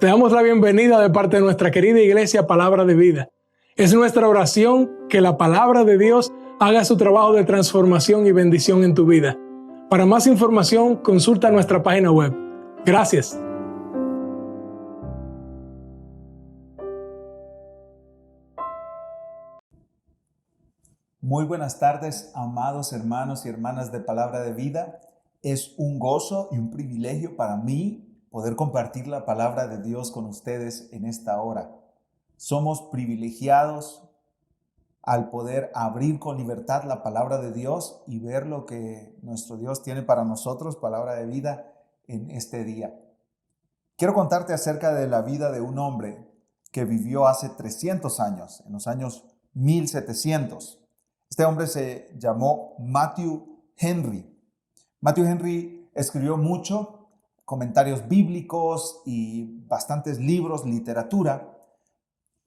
Te damos la bienvenida de parte de nuestra querida iglesia Palabra de Vida. Es nuestra oración que la palabra de Dios haga su trabajo de transformación y bendición en tu vida. Para más información, consulta nuestra página web. Gracias. Muy buenas tardes, amados hermanos y hermanas de Palabra de Vida. Es un gozo y un privilegio para mí poder compartir la palabra de Dios con ustedes en esta hora. Somos privilegiados al poder abrir con libertad la palabra de Dios y ver lo que nuestro Dios tiene para nosotros, palabra de vida, en este día. Quiero contarte acerca de la vida de un hombre que vivió hace 300 años, en los años 1700. Este hombre se llamó Matthew Henry. Matthew Henry escribió mucho, comentarios bíblicos y bastantes libros, literatura,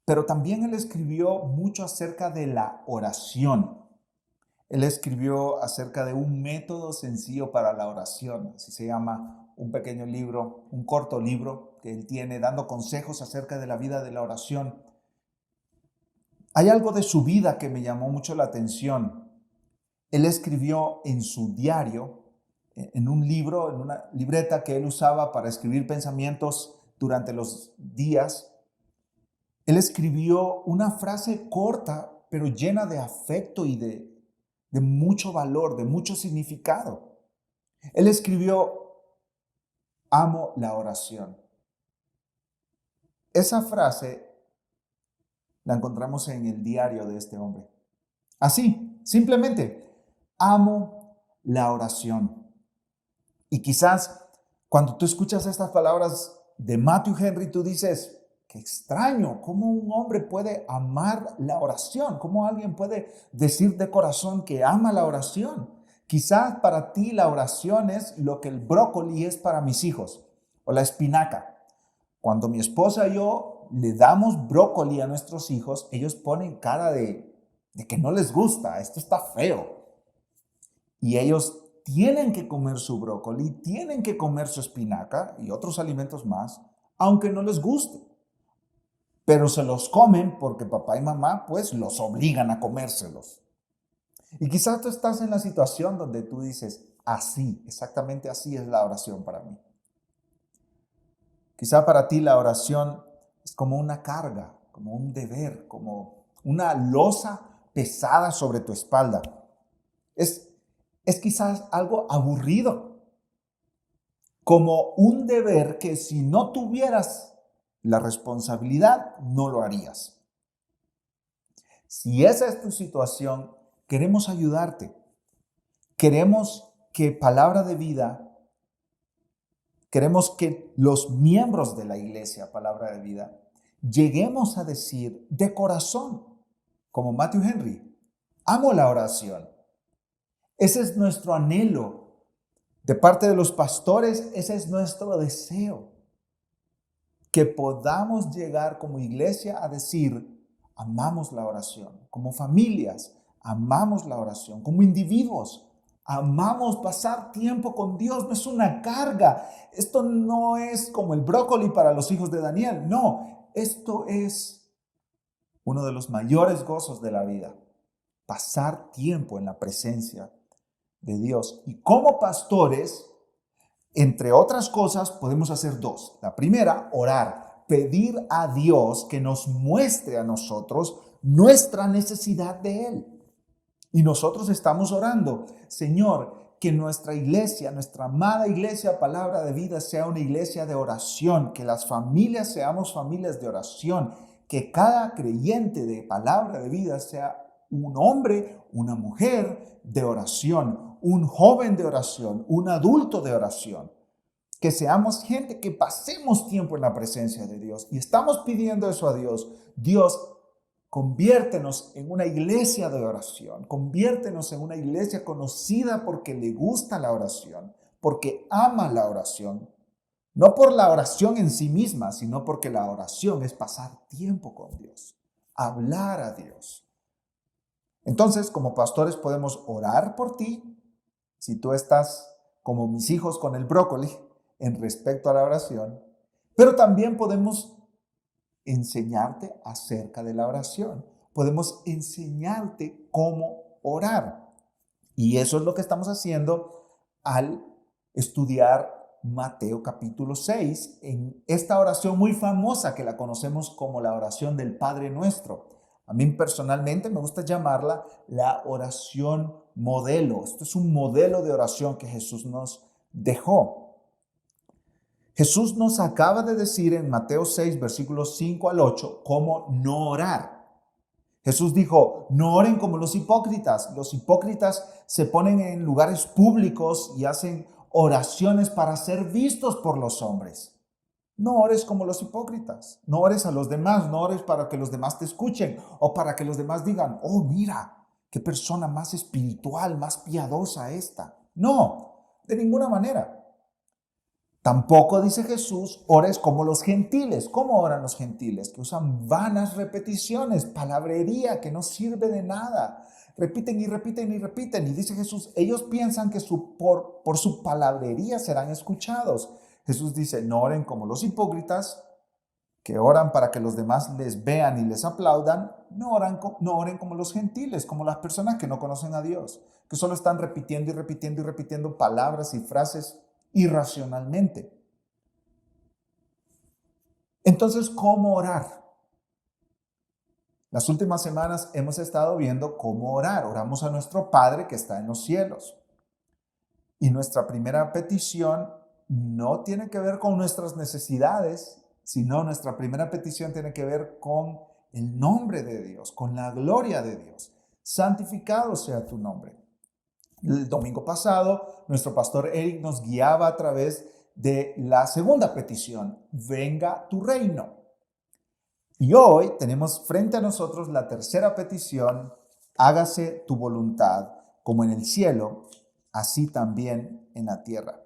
pero también él escribió mucho acerca de la oración. Él escribió acerca de un método sencillo para la oración, así se llama un pequeño libro, un corto libro que él tiene dando consejos acerca de la vida de la oración. Hay algo de su vida que me llamó mucho la atención. Él escribió en su diario, en un libro, en una libreta que él usaba para escribir pensamientos durante los días. Él escribió una frase corta, pero llena de afecto y de mucho valor, de mucho significado. Él escribió: amo la oración. Esa frase la encontramos en el diario de este hombre. Así, simplemente, amo la oración. Y quizás cuando tú escuchas estas palabras de Matthew Henry, tú dices: qué extraño, ¿cómo un hombre puede amar la oración? ¿Cómo alguien puede decir de corazón que ama la oración? Quizás para ti la oración es lo que el brócoli es para mis hijos, o la espinaca. Cuando mi esposa y yo le damos brócoli a nuestros hijos, ellos ponen cara de que no les gusta, esto está feo. Y ellos tienen que comer su brócoli, tienen que comer su espinaca y otros alimentos más, aunque no les guste. Pero se los comen porque papá y mamá pues los obligan a comérselos. Y quizás tú estás en la situación donde tú dices: así, exactamente así es la oración para mí. Quizá para ti la oración es como una carga, como un deber, como una losa pesada sobre tu espalda. Es quizás algo aburrido, como un deber que si no tuvieras la responsabilidad, no lo harías. Si esa es tu situación, queremos ayudarte. Queremos que Palabra de Vida, queremos que los miembros de la iglesia Palabra de Vida lleguemos a decir de corazón, como Matthew Henry: amo la oración. Ese es nuestro anhelo. De parte de los pastores, ese es nuestro deseo. Que podamos llegar como iglesia a decir: amamos la oración. Como familias, amamos la oración. Como individuos, amamos pasar tiempo con Dios. No es una carga. Esto no es como el brócoli para los hijos de Daniel. No, esto es uno de los mayores gozos de la vida. Pasar tiempo en la presencia de Dios. Y como pastores, entre otras cosas, podemos hacer dos. La primera, orar, pedir a Dios que nos muestre a nosotros nuestra necesidad de Él. Y nosotros estamos orando: Señor, que nuestra iglesia, nuestra amada iglesia Palabra de Vida, sea una iglesia de oración, que las familias seamos familias de oración, que cada creyente de Palabra de Vida sea un hombre, una mujer de oración, un joven de oración, un adulto de oración. Que seamos gente que pasemos tiempo en la presencia de Dios. Y estamos pidiendo eso a Dios. Dios, conviértenos en una iglesia de oración. Conviértenos en una iglesia conocida porque le gusta la oración, porque ama la oración. No por la oración en sí misma, sino porque la oración es pasar tiempo con Dios, hablar a Dios. Entonces, como pastores podemos orar por ti. Si tú estás como mis hijos con el brócoli en respecto a la oración, Pero también podemos enseñarte acerca de la oración. Podemos enseñarte cómo orar. Y eso es lo que estamos haciendo al estudiar Mateo capítulo 6, en esta oración muy famosa que la conocemos como la oración del Padre Nuestro. A mí personalmente me gusta llamarla la oración modelo. Esto es un modelo de oración que Jesús nos dejó. Jesús nos acaba de decir en Mateo 6, versículos 5 al 8, cómo no orar. Jesús dijo, no oren como los hipócritas. Los hipócritas se ponen en lugares públicos y hacen oraciones para ser vistos por los hombres. No ores como los hipócritas. No ores a los demás. No ores para que los demás te escuchen o para que los demás digan, oh, mira, qué persona más espiritual, más piadosa esta. No, de ninguna manera. Tampoco, dice Jesús, ores como los gentiles. ¿Cómo oran los gentiles? Que usan vanas repeticiones, palabrería que no sirve de nada. Repiten y repiten y repiten. Y dice Jesús, ellos piensan que por su palabrería serán escuchados. Jesús dice, no oren como los hipócritas, que oran para que los demás les vean y les aplaudan. No oren como los gentiles, como las personas que no conocen a Dios, que solo están repitiendo y repitiendo y repitiendo palabras y frases irracionalmente. Entonces, ¿cómo orar? Las últimas semanas hemos estado viendo cómo orar. Oramos a nuestro Padre que está en los cielos. Y nuestra primera petición no tiene que ver con nuestras necesidades, sino nuestra primera petición tiene que ver con el nombre de Dios, con la gloria de Dios. Santificado sea tu nombre. El domingo pasado, nuestro pastor Eric nos guiaba a través de la segunda petición, venga tu reino. Y hoy tenemos frente a nosotros la tercera petición, hágase tu voluntad, como en el cielo, así también en la tierra.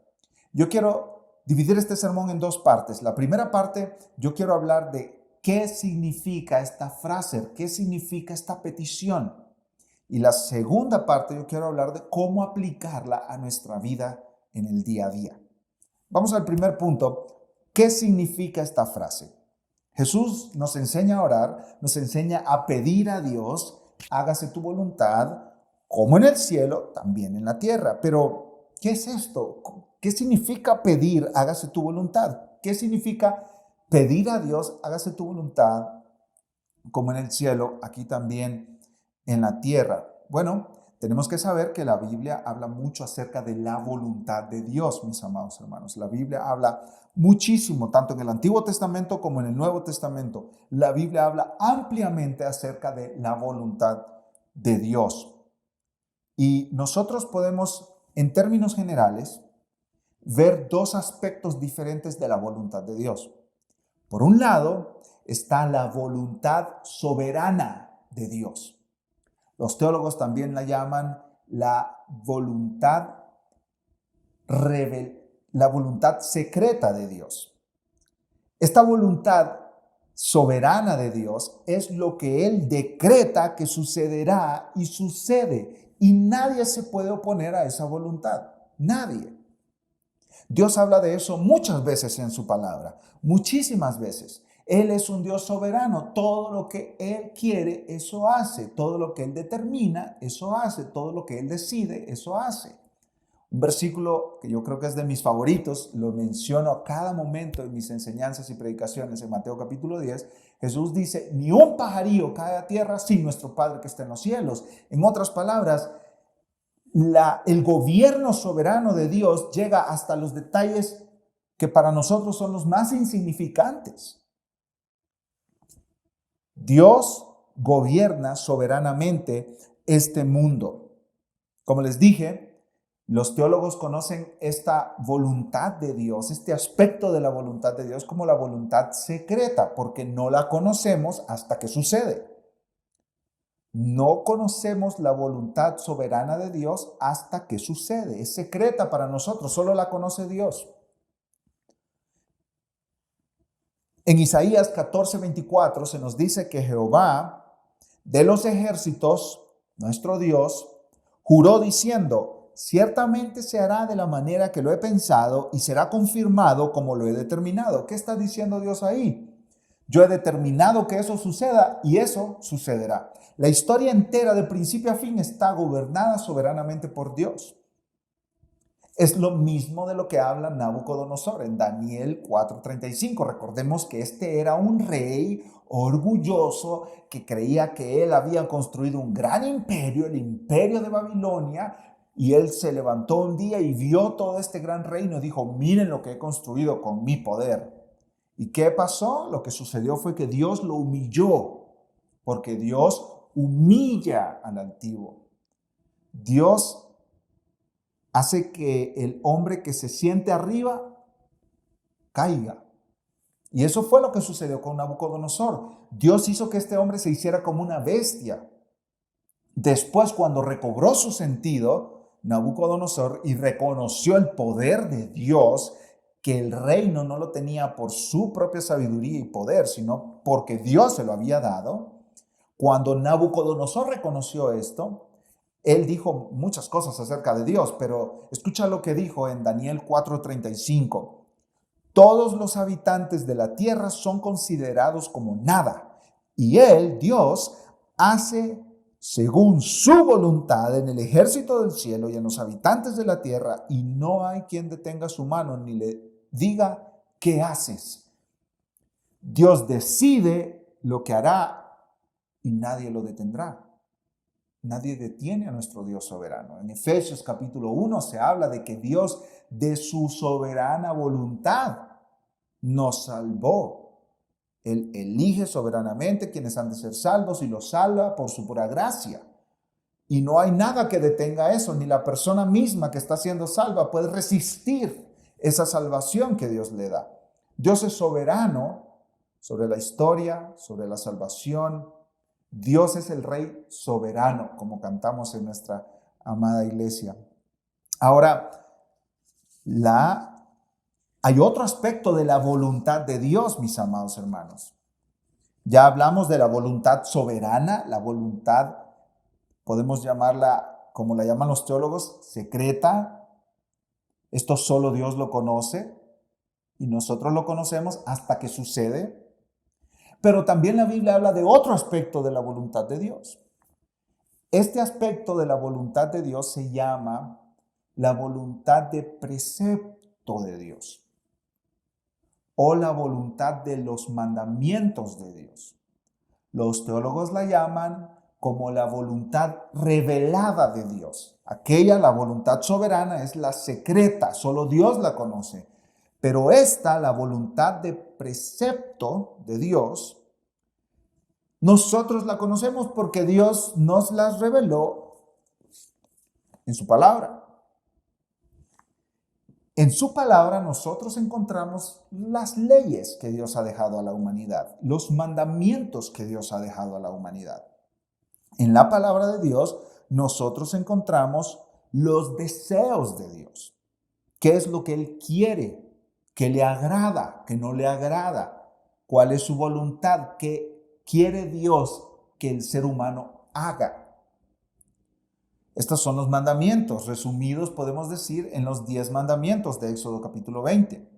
Yo quiero dividir este sermón en dos partes. La primera parte, yo quiero hablar de qué significa esta frase, qué significa esta petición. Y la segunda parte yo quiero hablar de cómo aplicarla a nuestra vida en el día a día. Vamos al primer punto. ¿Qué significa esta frase? Jesús nos enseña a orar, nos enseña a pedir a Dios, hágase tu voluntad, como en el cielo, también en la tierra. Pero, ¿qué es esto? ¿Qué significa pedir, hágase tu voluntad? ¿Qué significa pedir a Dios, hágase tu voluntad, como en el cielo, aquí también en la tierra? Bueno, tenemos que saber que la Biblia habla mucho acerca de la voluntad de Dios, mis amados hermanos. La Biblia habla muchísimo, tanto en el Antiguo Testamento como en el Nuevo Testamento. La Biblia habla ampliamente acerca de la voluntad de Dios. Y nosotros podemos, en términos generales, ver dos aspectos diferentes de la voluntad de Dios. Por un lado, está la voluntad soberana de Dios. Los teólogos también la llaman la voluntad secreta de Dios. Esta voluntad soberana de Dios es lo que Él decreta que sucederá y sucede. Y nadie se puede oponer a esa voluntad. Nadie. Dios habla de eso muchas veces en su palabra, muchísimas veces. Él es un Dios soberano. Todo lo que Él quiere, eso hace. Todo lo que Él determina, eso hace. Todo lo que Él decide, eso hace. Un versículo que yo creo que es de mis favoritos, lo menciono a cada momento en mis enseñanzas y predicaciones en Mateo capítulo 10. Jesús dice, ni un pajarillo cae a tierra sin nuestro Padre que está en los cielos. En otras palabras, el gobierno soberano de Dios llega hasta los detalles que para nosotros son los más insignificantes. Dios gobierna soberanamente este mundo. Como les dije, los teólogos conocen esta voluntad de Dios, este aspecto de la voluntad de Dios como la voluntad secreta, porque no la conocemos hasta que sucede. No conocemos la voluntad soberana de Dios hasta que sucede. Es secreta para nosotros, solo la conoce Dios. En Isaías 14:24 se nos dice que Jehová de los ejércitos, nuestro Dios, juró diciendo, ciertamente se hará de la manera que lo he pensado y será confirmado como lo he determinado. ¿Qué está diciendo Dios ahí? Yo he determinado que eso suceda y eso sucederá. La historia entera de principio a fin está gobernada soberanamente por Dios. Es lo mismo de lo que habla Nabucodonosor en Daniel 4:35. Recordemos que este era un rey orgulloso que creía que él había construido un gran imperio, el imperio de Babilonia, y él se levantó un día y vio todo este gran reino y dijo, miren lo que he construido con mi poder. ¿Y qué pasó? Lo que sucedió fue que Dios lo humilló, porque Dios humilla al altivo. Dios hace que el hombre que se siente arriba caiga. Y eso fue lo que sucedió con Nabucodonosor. Dios hizo que este hombre se hiciera como una bestia. Después, cuando recobró su sentido, Nabucodonosor, y reconoció el poder de Dios, que el reino no lo tenía por su propia sabiduría y poder, sino porque Dios se lo había dado. Cuando Nabucodonosor reconoció esto, él dijo muchas cosas acerca de Dios, pero escucha lo que dijo en Daniel 4:35. Todos los habitantes de la tierra son considerados como nada, y él, Dios, hace según su voluntad en el ejército del cielo y en los habitantes de la tierra, y no hay quien detenga su mano ni le diga qué haces. Dios decide lo que hará y nadie lo detendrá. Nadie detiene a nuestro Dios soberano. En Efesios capítulo 1 se habla de que Dios de su soberana voluntad nos salvó. Él elige soberanamente quienes han de ser salvos y los salva por su pura gracia. Y no hay nada que detenga eso, ni la persona misma que está siendo salva puede resistir esa salvación que Dios le da. Dios es soberano sobre la historia, sobre la salvación. Dios es el Rey soberano, como cantamos en nuestra amada iglesia. Ahora, hay otro aspecto de la voluntad de Dios, mis amados hermanos. Ya hablamos de la voluntad soberana, la voluntad, podemos llamarla, como la llaman los teólogos, secreta. Esto solo Dios lo conoce y nosotros lo conocemos hasta que sucede. Pero también la Biblia habla de otro aspecto de la voluntad de Dios. Este aspecto de la voluntad de Dios se llama la voluntad de precepto de Dios o la voluntad de los mandamientos de Dios. Los teólogos la llaman como la voluntad revelada de Dios. Aquella, la voluntad soberana, es la secreta, solo Dios la conoce. Pero esta, la voluntad de precepto de Dios, nosotros la conocemos porque Dios nos las reveló en su palabra. En su palabra nosotros encontramos las leyes que Dios ha dejado a la humanidad, los mandamientos que Dios ha dejado a la humanidad. En la palabra de Dios nosotros encontramos los deseos de Dios. ¿Qué es lo que Él quiere? ¿Qué le agrada? ¿Qué no le agrada? ¿Cuál es su voluntad? ¿Qué quiere Dios que el ser humano haga? Estos son los mandamientos, resumidos podemos decir en los 10 mandamientos de Éxodo capítulo 20.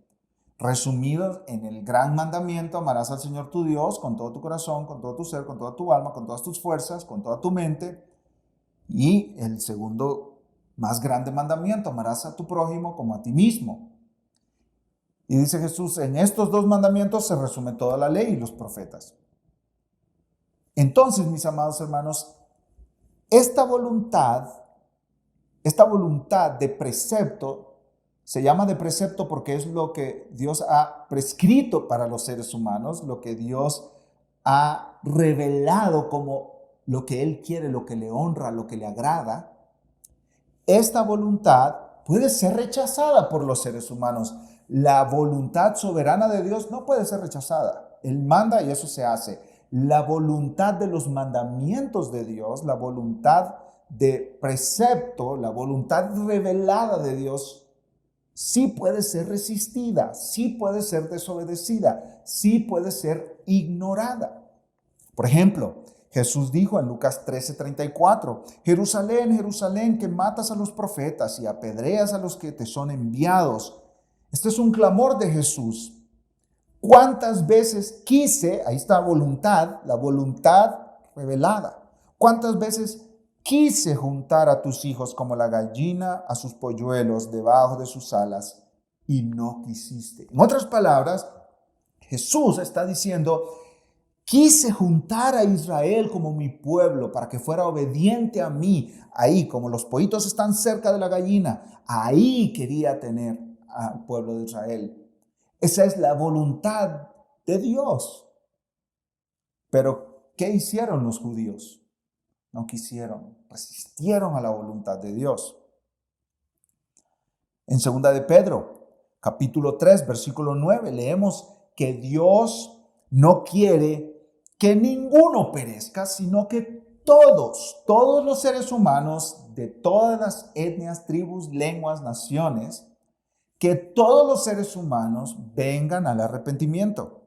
Resumidos en el gran mandamiento, amarás al Señor tu Dios con todo tu corazón, con todo tu ser, con toda tu alma, con todas tus fuerzas, con toda tu mente. Y el segundo más grande mandamiento, amarás a tu prójimo como a ti mismo. Y dice Jesús, en estos 2 mandamientos se resume toda la ley y los profetas. Entonces, mis amados hermanos, esta voluntad de precepto, se llama de precepto porque es lo que Dios ha prescrito para los seres humanos, lo que Dios ha revelado como lo que Él quiere, lo que le honra, lo que le agrada. Esta voluntad puede ser rechazada por los seres humanos. La voluntad soberana de Dios no puede ser rechazada. Él manda y eso se hace. La voluntad de los mandamientos de Dios, la voluntad de precepto, la voluntad revelada de Dios, sí puede ser resistida, sí puede ser desobedecida, sí puede ser ignorada. Por ejemplo, Jesús dijo en Lucas 13:34, Jerusalén, Jerusalén, que matas a los profetas y apedreas a los que te son enviados. Este es un clamor de Jesús. ¿Cuántas veces quise, ahí está la voluntad revelada? ¿Cuántas veces quise juntar a tus hijos como la gallina a sus polluelos debajo de sus alas y no quisiste? En otras palabras, Jesús está diciendo, quise juntar a Israel como mi pueblo para que fuera obediente a mí. Ahí, como los pollitos están cerca de la gallina, ahí quería tener al pueblo de Israel. Esa es la voluntad de Dios. Pero, ¿qué hicieron los judíos? No quisieron, resistieron a la voluntad de Dios. En 2 de Pedro, capítulo 3, versículo 9, leemos que Dios no quiere que ninguno perezca, sino que todos los seres humanos de todas las etnias, tribus, lenguas, naciones, que todos los seres humanos vengan al arrepentimiento.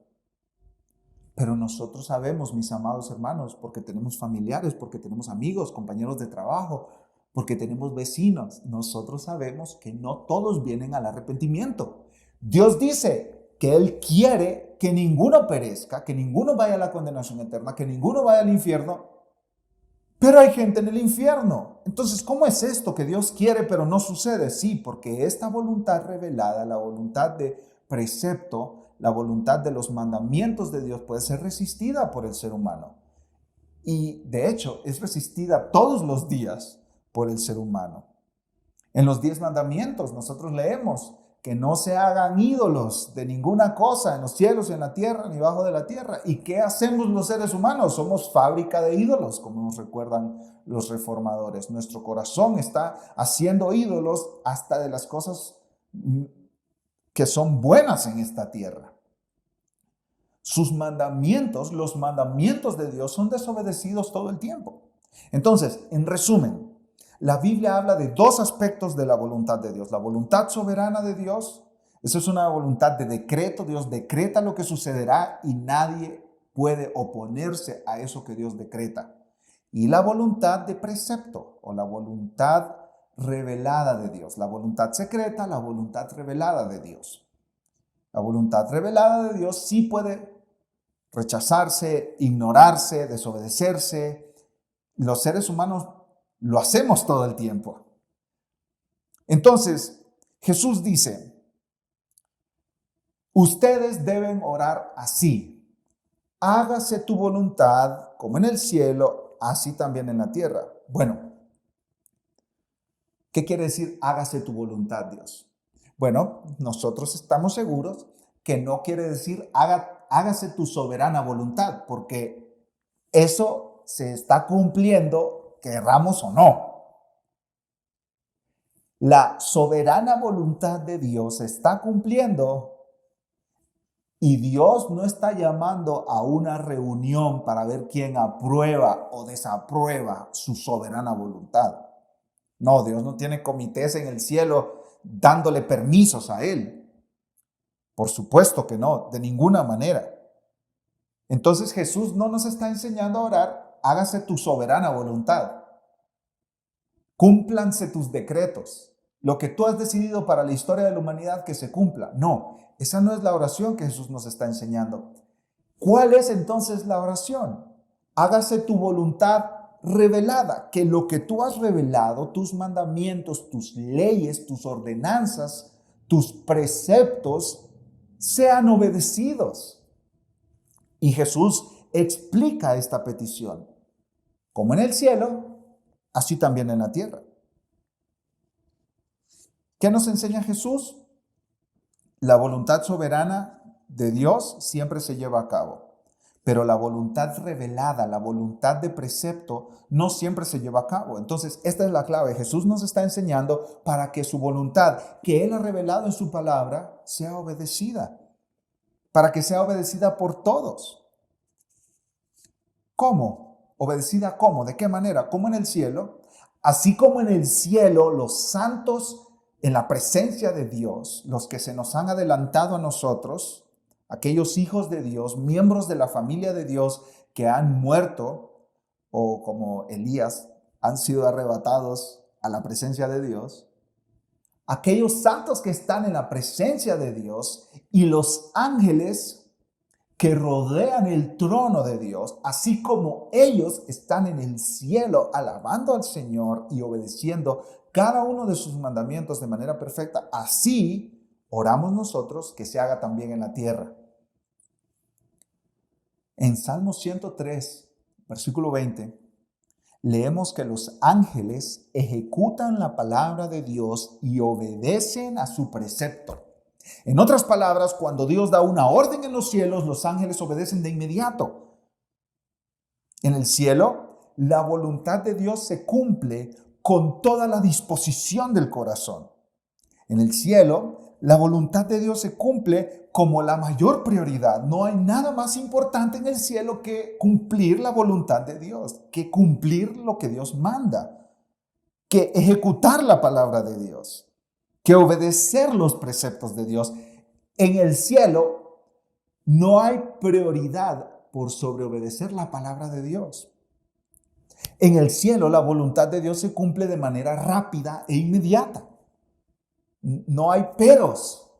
Pero nosotros sabemos, mis amados hermanos, porque tenemos familiares, porque tenemos amigos, compañeros de trabajo, porque tenemos vecinos, nosotros sabemos que no todos vienen al arrepentimiento. Dios dice que Él quiere que ninguno perezca, que ninguno vaya a la condenación eterna, que ninguno vaya al infierno, pero hay gente en el infierno. Entonces, ¿cómo es esto que Dios quiere pero no sucede? Sí, porque esta voluntad revelada, la voluntad de precepto, la voluntad de los mandamientos de Dios puede ser resistida por el ser humano. Y de hecho, es resistida todos los días por el ser humano. En los 10 mandamientos nosotros leemos que no se hagan ídolos de ninguna cosa en los cielos, en la tierra, ni debajo de la tierra. ¿Y qué hacemos los seres humanos? Somos fábrica de ídolos, como nos recuerdan los reformadores. Nuestro corazón está haciendo ídolos hasta de las cosas que son buenas en esta tierra. Sus mandamientos, los mandamientos de Dios, son desobedecidos todo el tiempo. Entonces, en resumen, la Biblia habla de 2 aspectos de la voluntad de Dios. La voluntad soberana de Dios, eso es una voluntad de decreto. Dios decreta lo que sucederá y nadie puede oponerse a eso que Dios decreta. Y la voluntad de precepto o la voluntad revelada de Dios. La voluntad secreta, la voluntad revelada de Dios. La voluntad revelada de Dios sí puede rechazarse, ignorarse, desobedecerse. Los seres humanos lo hacemos todo el tiempo. Entonces, Jesús dice, ustedes deben orar así: hágase tu voluntad como en el cielo, así también en la tierra. Bueno, ¿qué quiere decir hágase tu voluntad, Dios? Bueno, nosotros estamos seguros que no quiere decir hágase tu soberana voluntad, porque eso se está cumpliendo, querramos o no. La soberana voluntad de Dios se está cumpliendo y Dios no está llamando a una reunión para ver quién aprueba o desaprueba su soberana voluntad. No, Dios no tiene comités en el cielo dándole permisos a Él. Por supuesto que no, de ninguna manera. Entonces Jesús no nos está enseñando a orar, hágase tu soberana voluntad. Cúmplanse tus decretos. Lo que tú has decidido para la historia de la humanidad, que se cumpla. No, esa no es la oración que Jesús nos está enseñando. ¿Cuál es entonces la oración? Hágase tu voluntad revelada, que lo que tú has revelado, tus mandamientos, tus leyes, tus ordenanzas, tus preceptos, sean obedecidos. Y Jesús explica esta petición. Como en el cielo, así también en la tierra. ¿Qué nos enseña Jesús? La voluntad soberana de Dios siempre se lleva a cabo, pero la voluntad revelada, la voluntad de precepto, no siempre se lleva a cabo. Entonces, esta es la clave. Jesús nos está enseñando para que su voluntad, que Él ha revelado en su palabra, sea obedecida, para que sea obedecida por todos. ¿Cómo? ¿Obedecida cómo? ¿De qué manera? Como en el cielo. Así como en el cielo los santos en la presencia de Dios, los que se nos han adelantado a nosotros, aquellos hijos de Dios, miembros de la familia de Dios que han muerto, o como Elías han sido arrebatados a la presencia de Dios, aquellos santos que están en la presencia de Dios y los ángeles que rodean el trono de Dios, así como ellos están en el cielo alabando al Señor y obedeciendo cada uno de sus mandamientos de manera perfecta, así oramos nosotros que se haga también en la tierra. En Salmo 103, versículo 20, leemos que los ángeles ejecutan la palabra de Dios y obedecen a su precepto. En otras palabras, cuando Dios da una orden en los cielos, los ángeles obedecen de inmediato. En el cielo, la voluntad de Dios se cumple con toda la disposición del corazón. En el cielo, la voluntad de Dios se cumple como la mayor prioridad. No hay nada más importante en el cielo que cumplir la voluntad de Dios, que cumplir lo que Dios manda, que ejecutar la palabra de Dios, que obedecer los preceptos de Dios. En el cielo no hay prioridad por sobreobedecer la palabra de Dios. En el cielo la voluntad de Dios se cumple de manera rápida e inmediata. No hay peros,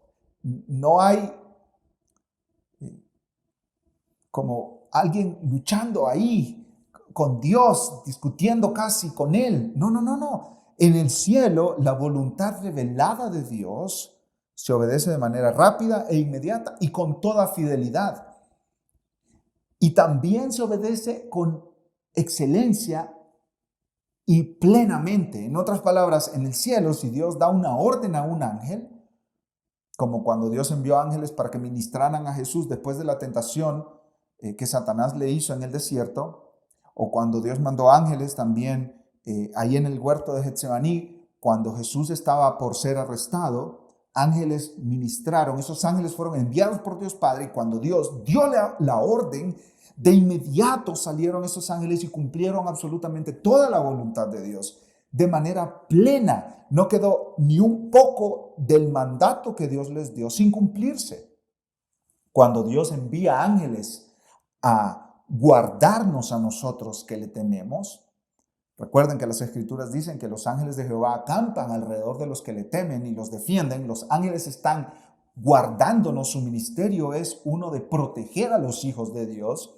no hay como alguien luchando ahí con Dios, discutiendo casi con Él. No. En el cielo, la voluntad revelada de Dios se obedece de manera rápida e inmediata y con toda fidelidad. Y también se obedece con excelencia y plenamente. En otras palabras, en el cielo, si Dios da una orden a un ángel, como cuando Dios envió ángeles para que ministraran a Jesús después de la tentación que Satanás le hizo en el desierto, o cuando Dios mandó ángeles también ahí en el huerto de Getsemaní, cuando Jesús estaba por ser arrestado, ángeles ministraron. Esos ángeles fueron enviados por Dios Padre, y cuando Dios dio la orden, de inmediato salieron esos ángeles y cumplieron absolutamente toda la voluntad de Dios de manera plena. No quedó ni un poco del mandato que Dios les dio sin cumplirse. Cuando Dios envía ángeles a guardarnos a nosotros que le tememos, recuerden que las Escrituras dicen que los ángeles de Jehová acampan alrededor de los que le temen y los defienden. Los ángeles están guardándonos. Su ministerio es uno de proteger a los hijos de Dios.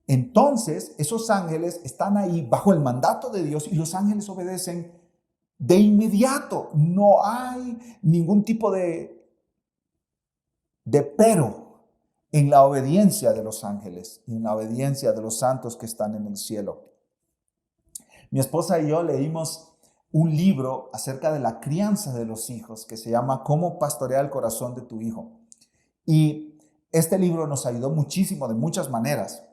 Entonces, esos ángeles están ahí bajo el mandato de Dios y los ángeles obedecen de inmediato. No hay ningún tipo de pero en la obediencia de los ángeles y en la obediencia de los santos que están en el cielo. Mi esposa y yo leímos un libro acerca de la crianza de los hijos que se llama Cómo pastorear el corazón de tu hijo. Y este libro nos ayudó muchísimo de muchas maneras.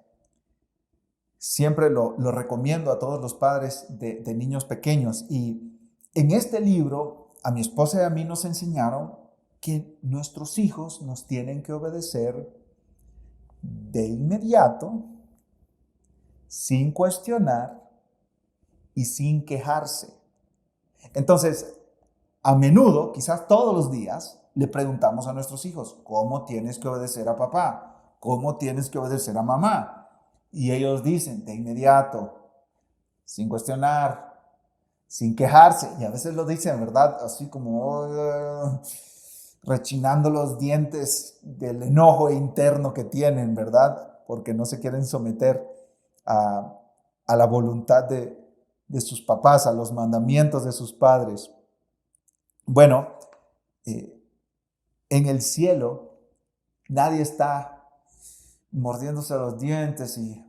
Siempre lo recomiendo a todos los padres de niños pequeños. Y en este libro, a mi esposa y a mí nos enseñaron que nuestros hijos nos tienen que obedecer de inmediato, sin cuestionar y sin quejarse. Entonces, a menudo, quizás todos los días, le preguntamos a nuestros hijos, ¿cómo tienes que obedecer a papá? ¿Cómo tienes que obedecer a mamá? Y ellos dicen de inmediato, sin cuestionar, sin quejarse. Y a veces lo dicen, ¿verdad? Así como rechinando los dientes del enojo interno que tienen, ¿verdad? Porque no se quieren someter a la voluntad de sus papás, a los mandamientos de sus padres. Bueno, en el cielo nadie está mordiéndose los dientes y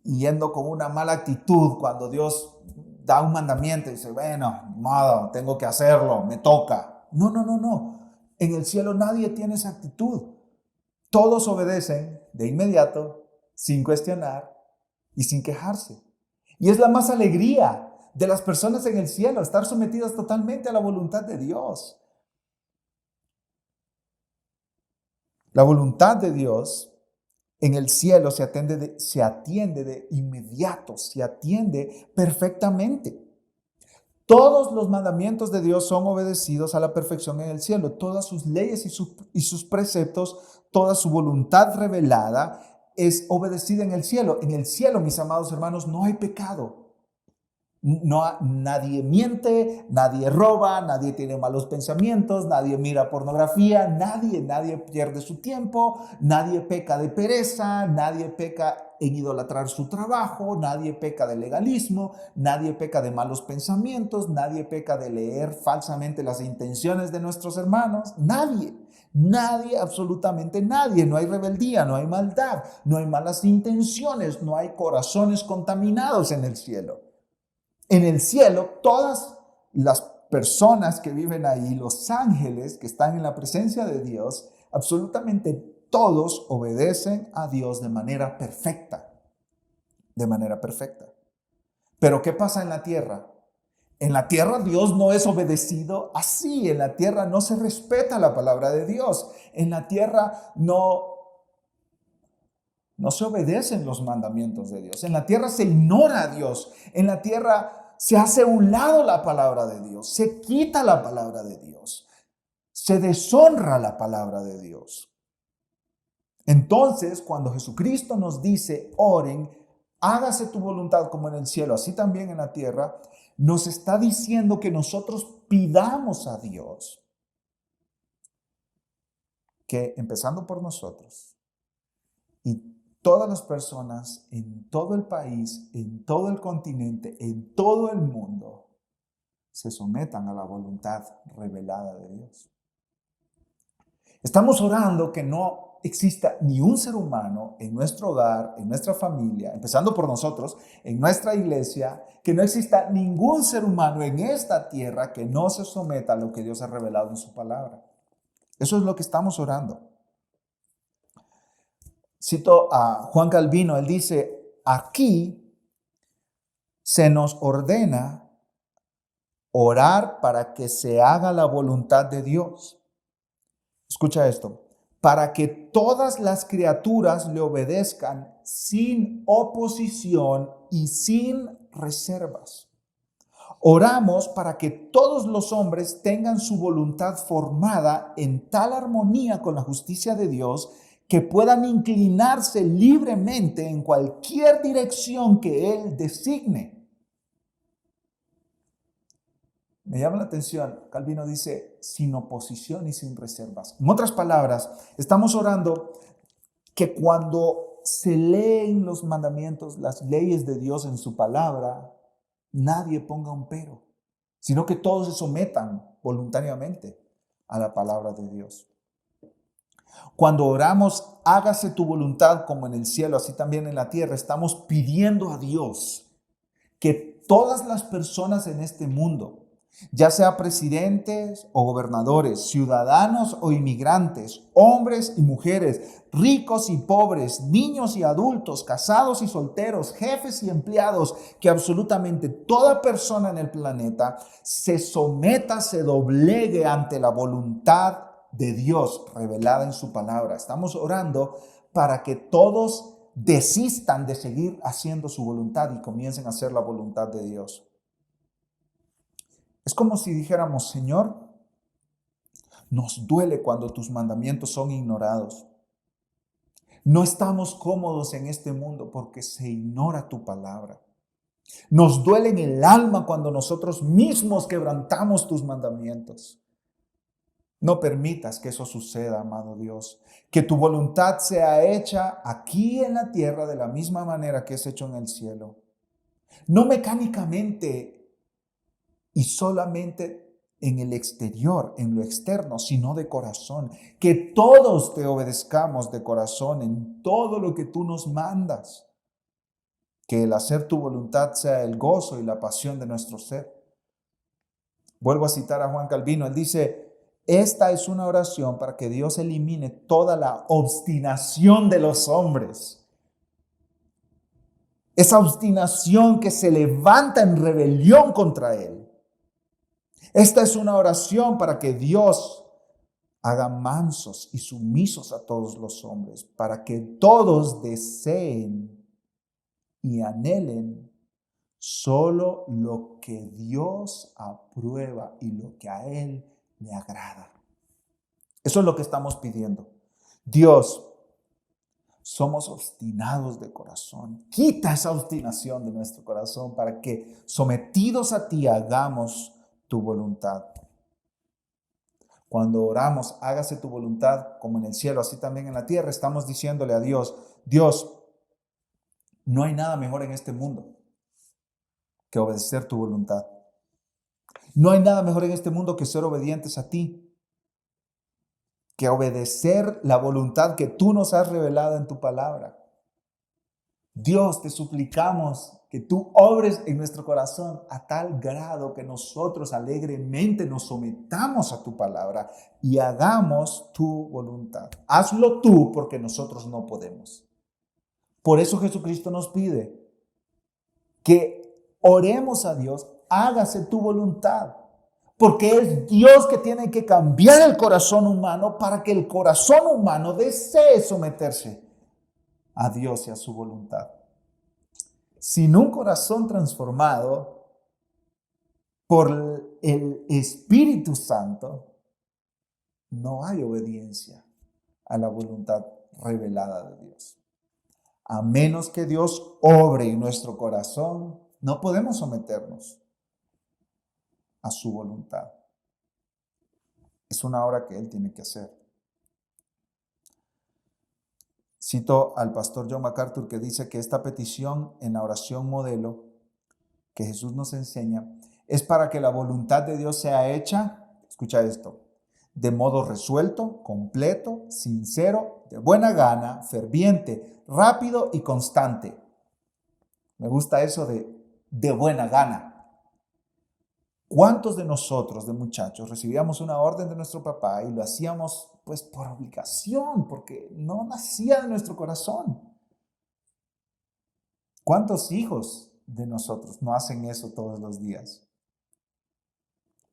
yendo con una mala actitud cuando Dios da un mandamiento y dice, bueno, modo, tengo que hacerlo, me toca. No. En el cielo nadie tiene esa actitud. Todos obedecen de inmediato, sin cuestionar y sin quejarse. Y es la más alegría de las personas en el cielo, estar sometidas totalmente a la voluntad de Dios. La voluntad de Dios en el cielo se atiende de inmediato, se atiende perfectamente. Todos los mandamientos de Dios son obedecidos a la perfección en el cielo. Todas sus leyes y sus preceptos, toda su voluntad revelada es obedecida en el cielo. En el cielo, mis amados hermanos, no hay pecado. Nadie miente, nadie roba, nadie tiene malos pensamientos, nadie mira pornografía, nadie pierde su tiempo, nadie peca de pereza, nadie peca en idolatrar su trabajo, nadie peca de legalismo, nadie peca de malos pensamientos, nadie peca de leer falsamente las intenciones de nuestros hermanos, nadie, absolutamente nadie. No hay rebeldía, no hay maldad, no hay malas intenciones, no hay corazones contaminados en el cielo. En el cielo, todas las personas que viven ahí, los ángeles que están en la presencia de Dios, absolutamente todos obedecen a Dios de manera perfecta. De manera perfecta. Pero ¿qué pasa en la tierra? En la tierra Dios no es obedecido así. En la tierra no se respeta la palabra de Dios. En la tierra no se obedecen los mandamientos de Dios. En la tierra se ignora a Dios. En la tierra se hace a un lado la palabra de Dios. Se quita la palabra de Dios. Se deshonra la palabra de Dios. Entonces, cuando Jesucristo nos dice, oren, hágase tu voluntad como en el cielo, así también en la tierra, nos está diciendo que nosotros pidamos a Dios que, empezando por nosotros, y todas las personas en todo el país, en todo el continente, en todo el mundo, se sometan a la voluntad revelada de Dios. Estamos orando que no exista ni un ser humano en nuestro hogar, en nuestra familia, empezando por nosotros, en nuestra iglesia, que no exista ningún ser humano en esta tierra que no se someta a lo que Dios ha revelado en su palabra. Eso es lo que estamos orando. Cito a Juan Calvino, él dice, aquí se nos ordena orar para que se haga la voluntad de Dios. Escucha esto, para que todas las criaturas le obedezcan sin oposición y sin reservas. Oramos para que todos los hombres tengan su voluntad formada en tal armonía con la justicia de Dios que puedan inclinarse libremente en cualquier dirección que Él designe. Me llama la atención, Calvino dice, sin oposición y sin reservas. En otras palabras, estamos orando que cuando se leen los mandamientos, las leyes de Dios en su palabra, nadie ponga un pero, sino que todos se sometan voluntariamente a la palabra de Dios. Cuando oramos, hágase tu voluntad como en el cielo, así también en la tierra, estamos pidiendo a Dios que todas las personas en este mundo, ya sea presidentes o gobernadores, ciudadanos o inmigrantes, hombres y mujeres, ricos y pobres, niños y adultos, casados y solteros, jefes y empleados, que absolutamente toda persona en el planeta se someta, se doblegue ante la voluntad de Dios revelada en su palabra. Estamos orando para que todos desistan de seguir haciendo su voluntad y comiencen a hacer la voluntad de Dios. Es como si dijéramos, Señor, nos duele cuando tus mandamientos son ignorados. No estamos cómodos en este mundo porque se ignora tu palabra. Nos duele en el alma cuando nosotros mismos quebrantamos tus mandamientos. No permitas que eso suceda, amado Dios. Que tu voluntad sea hecha aquí en la tierra de la misma manera que es hecho en el cielo. No mecánicamente y solamente en el exterior, en lo externo, sino de corazón. Que todos te obedezcamos de corazón en todo lo que tú nos mandas. Que el hacer tu voluntad sea el gozo y la pasión de nuestro ser. Vuelvo a citar a Juan Calvino. Él dice, esta es una oración para que Dios elimine toda la obstinación de los hombres. Esa obstinación que se levanta en rebelión contra Él. Esta es una oración para que Dios haga mansos y sumisos a todos los hombres, para que todos deseen y anhelen solo lo que Dios aprueba y lo que a Él le agrada. Eso es lo que estamos pidiendo. Dios, somos obstinados de corazón. Quita esa obstinación de nuestro corazón para que, sometidos a ti, hagamos tu voluntad. Cuando oramos, hágase tu voluntad como en el cielo, así también en la tierra, estamos diciéndole a Dios, Dios, no hay nada mejor en este mundo que obedecer tu voluntad. No hay nada mejor en este mundo que ser obedientes a ti, que obedecer la voluntad que tú nos has revelado en tu palabra. Dios, te suplicamos que tú obres en nuestro corazón a tal grado que nosotros alegremente nos sometamos a tu palabra y hagamos tu voluntad. Hazlo tú porque nosotros no podemos. Por eso Jesucristo nos pide que oremos a Dios, hágase tu voluntad. Porque es Dios que tiene que cambiar el corazón humano para que el corazón humano desee someterse a Dios y a su voluntad. Sin un corazón transformado por el Espíritu Santo, no hay obediencia a la voluntad revelada de Dios. A menos que Dios obre en nuestro corazón, no podemos someternos a su voluntad. Es una obra que Él tiene que hacer. Cito al pastor John MacArthur que dice que esta petición en la oración modelo que Jesús nos enseña es para que la voluntad de Dios sea hecha, escucha esto, de modo resuelto, completo, sincero, de buena gana, ferviente, rápido y constante. Me gusta eso de buena gana. ¿Cuántos de nosotros, de muchachos, recibíamos una orden de nuestro papá y lo hacíamos pues por obligación, porque no nacía de nuestro corazón? ¿Cuántos hijos de nosotros no hacen eso todos los días?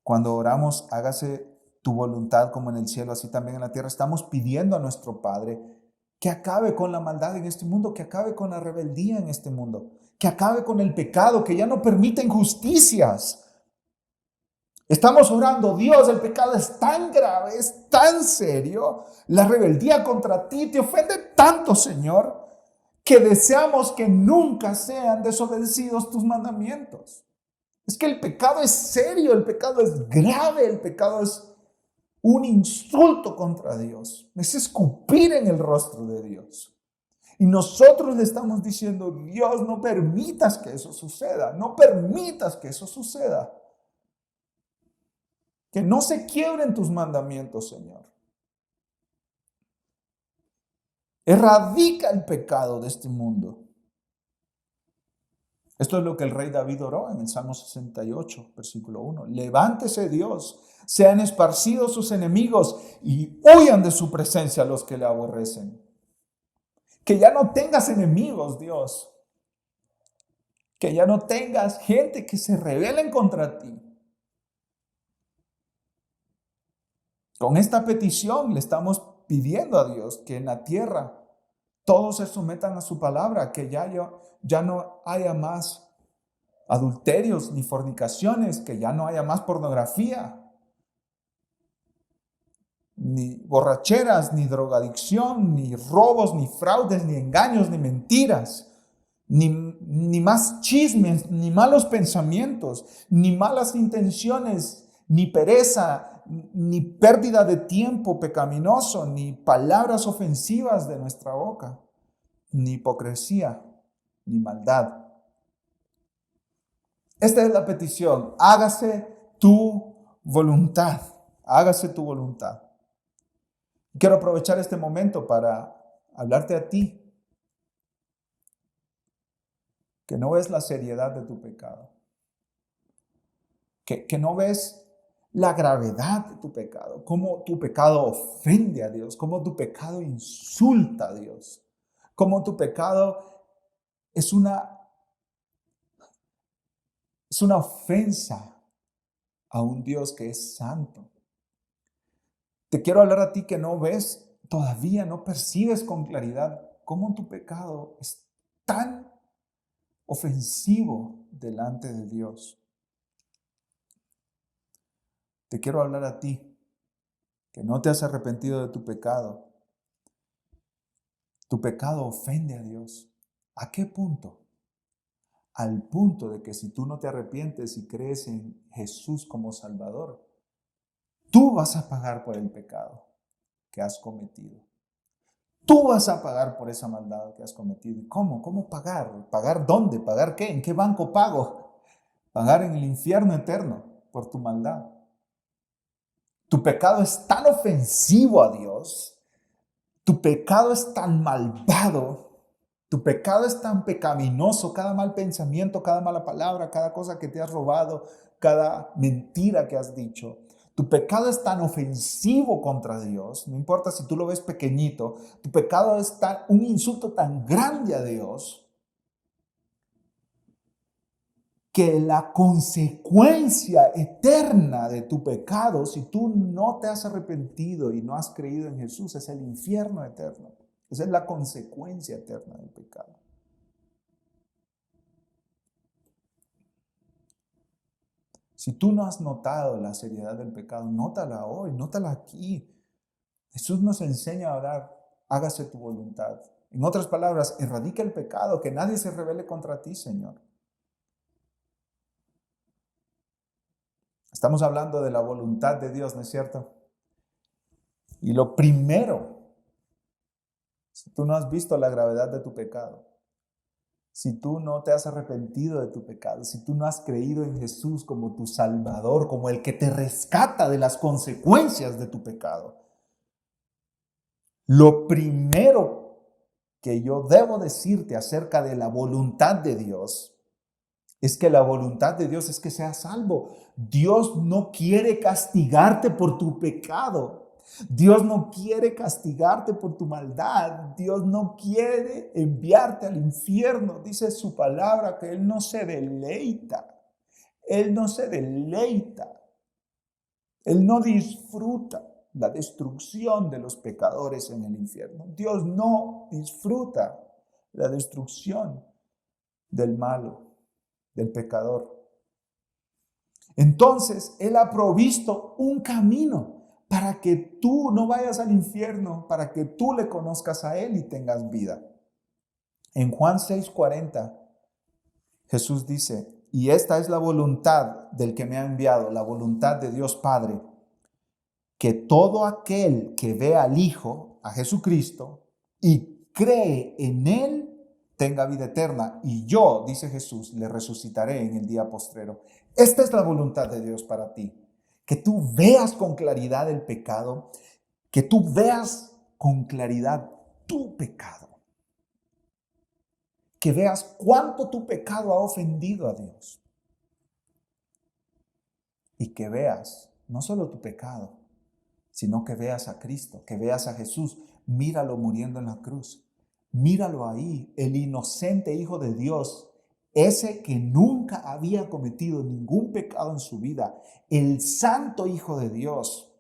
Cuando oramos, hágase tu voluntad como en el cielo, así también en la tierra, estamos pidiendo a nuestro Padre que acabe con la maldad en este mundo, que acabe con la rebeldía en este mundo, que acabe con el pecado, que ya no permita injusticias. Estamos orando, Dios, el pecado es tan grave, es tan serio, la rebeldía contra ti te ofende tanto, Señor, que deseamos que nunca sean desobedecidos tus mandamientos. Es que el pecado es serio, el pecado es grave, el pecado es un insulto contra Dios, es escupir en el rostro de Dios. Y nosotros le estamos diciendo, Dios, no permitas que eso suceda, no permitas que eso suceda. Que no se quiebren tus mandamientos, Señor. Erradica el pecado de este mundo. Esto es lo que el rey David oró en el Salmo 68, versículo 1. Levántese Dios, sean esparcidos sus enemigos y huyan de su presencia los que le aborrecen. Que ya no tengas enemigos, Dios. Que ya no tengas gente que se rebelen contra ti. Con esta petición le estamos pidiendo a Dios que en la tierra todos se sometan a su palabra, que ya no haya más adulterios ni fornicaciones, que ya no haya más pornografía, ni borracheras, ni drogadicción, ni robos, ni fraudes, ni engaños, ni mentiras, ni más chismes, ni malos pensamientos, ni malas intenciones, ni pereza, ni pérdida de tiempo pecaminoso, ni palabras ofensivas de nuestra boca, ni hipocresía, ni maldad. Esta es la petición, hágase tu voluntad, hágase tu voluntad. Quiero aprovechar este momento para hablarte a ti, que no ves la seriedad de tu pecado, que no ves la gravedad de tu pecado, cómo tu pecado ofende a Dios, cómo tu pecado insulta a Dios, cómo tu pecado es una ofensa a un Dios que es santo. Te quiero hablar a ti que no ves, todavía no percibes con claridad cómo tu pecado es tan ofensivo delante de Dios. Te quiero hablar a ti que no te has arrepentido de tu pecado Tu pecado ofende a Dios. ¿A qué punto? Al punto de que si tú no te arrepientes y crees en Jesús como Salvador, tú vas a pagar por el pecado que has cometido. Tú vas a pagar por esa maldad que has cometido. ¿Y cómo? ¿Cómo pagar? ¿Pagar dónde? ¿Pagar qué? ¿En qué banco pago? Pagar en el infierno eterno por tu maldad. Tu pecado es tan ofensivo a Dios, tu pecado es tan malvado, tu pecado es tan pecaminoso, cada mal pensamiento, cada mala palabra, cada cosa que te has robado, cada mentira que has dicho. Tu pecado es tan ofensivo contra Dios, no importa si tú lo ves pequeñito, tu pecado es un insulto tan grande a Dios que la consecuencia eterna de tu pecado, si tú no te has arrepentido y no has creído en Jesús, es el infierno eterno. Esa es la consecuencia eterna del pecado. Si tú no has notado la seriedad del pecado, nótala hoy, nótala aquí. Jesús nos enseña a orar, hágase tu voluntad. En otras palabras, erradica el pecado, que nadie se rebele contra ti, Señor. Estamos hablando de la voluntad de Dios, ¿no es cierto? Y lo primero, si tú no has visto la gravedad de tu pecado, si tú no te has arrepentido de tu pecado, si tú no has creído en Jesús como tu Salvador, como el que te rescata de las consecuencias de tu pecado, lo primero que yo debo decirte acerca de la voluntad de Dios es que la voluntad de Dios es que seas salvo. Dios no quiere castigarte por tu pecado. Dios no quiere castigarte por tu maldad. Dios no quiere enviarte al infierno. Dice su palabra que Él no se deleita. Él no se deleita. Él no disfruta la destrucción de los pecadores en el infierno. Dios no disfruta la destrucción del malo, del pecador. Entonces, Él ha provisto un camino para que tú no vayas al infierno, para que tú le conozcas a Él y tengas vida. En Juan 6:40, Jesús dice, y esta es la voluntad del que me ha enviado, la voluntad de Dios Padre, que todo aquel que ve al Hijo, a Jesucristo, y cree en Él, tenga vida eterna. Y yo, dice Jesús, le resucitaré en el día postrero. Esta es la voluntad de Dios para ti. Que tú veas con claridad el pecado, que tú veas con claridad tu pecado. Que veas cuánto tu pecado ha ofendido a Dios. Y que veas no solo tu pecado, sino que veas a Cristo, que veas a Jesús. Míralo muriendo en la cruz. Míralo ahí, el inocente Hijo de Dios, ese que nunca había cometido ningún pecado en su vida, el santo Hijo de Dios,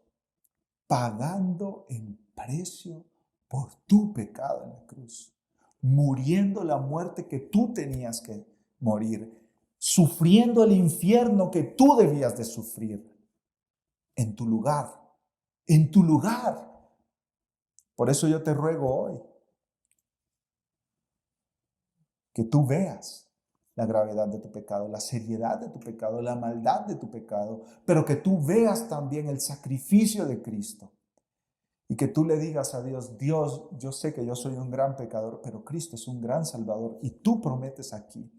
pagando el precio por tu pecado en la cruz, muriendo la muerte que tú tenías que morir, sufriendo el infierno que tú debías de sufrir en tu lugar. En tu lugar. Por eso yo te ruego hoy que tú veas la gravedad de tu pecado, la seriedad de tu pecado, la maldad de tu pecado, pero que tú veas también el sacrificio de Cristo y que tú le digas a Dios, Dios, yo sé que yo soy un gran pecador, pero Cristo es un gran Salvador y tú prometes aquí.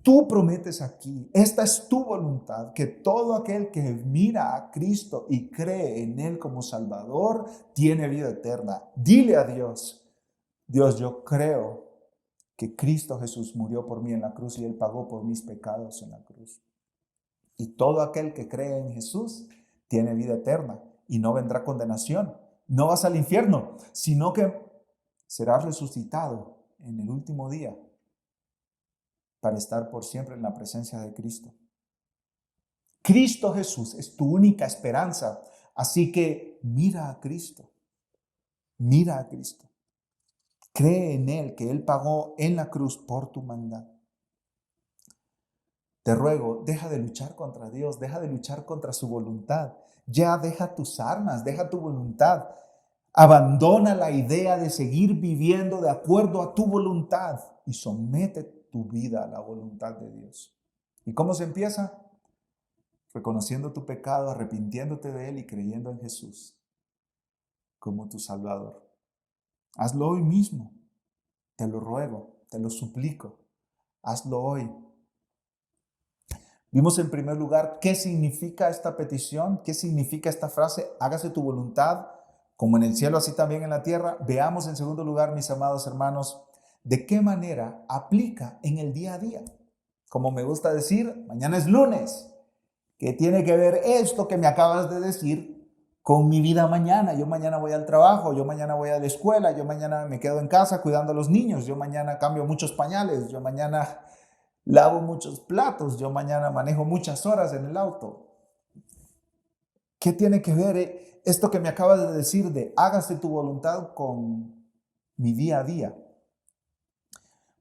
Tú prometes aquí, esta es tu voluntad, que todo aquel que mira a Cristo y cree en Él como Salvador, tiene vida eterna. Dile a Dios, Dios, yo creo que Cristo Jesús murió por mí en la cruz y Él pagó por mis pecados en la cruz. Y todo aquel que cree en Jesús tiene vida eterna y no vendrá condenación. No vas al infierno, sino que serás resucitado en el último día para estar por siempre en la presencia de Cristo. Cristo Jesús es tu única esperanza, así que mira a Cristo, mira a Cristo. Cree en Él, que Él pagó en la cruz por tu maldad. Te ruego, deja de luchar contra Dios, deja de luchar contra su voluntad. Ya deja tus armas, deja tu voluntad. Abandona la idea de seguir viviendo de acuerdo a tu voluntad y somete tu vida a la voluntad de Dios. ¿Y cómo se empieza? Reconociendo tu pecado, arrepintiéndote de él y creyendo en Jesús como tu Salvador. Hazlo hoy mismo. Te lo ruego, te lo suplico. Hazlo hoy. Vimos en primer lugar qué significa esta petición, qué significa esta frase, hágase tu voluntad, como en el cielo, así también en la tierra. Veamos en segundo lugar, mis amados hermanos, de qué manera aplica en el día a día. Como me gusta decir, mañana es lunes. ¿Qué tiene que ver esto que me acabas de decir con mi vida mañana? Yo mañana voy al trabajo, yo mañana voy a la escuela, yo mañana me quedo en casa cuidando a los niños, yo mañana cambio muchos pañales, yo mañana lavo muchos platos, yo mañana manejo muchas horas en el auto. ¿Qué tiene que ver esto que me acabas de decir de hágase tu voluntad con mi día a día?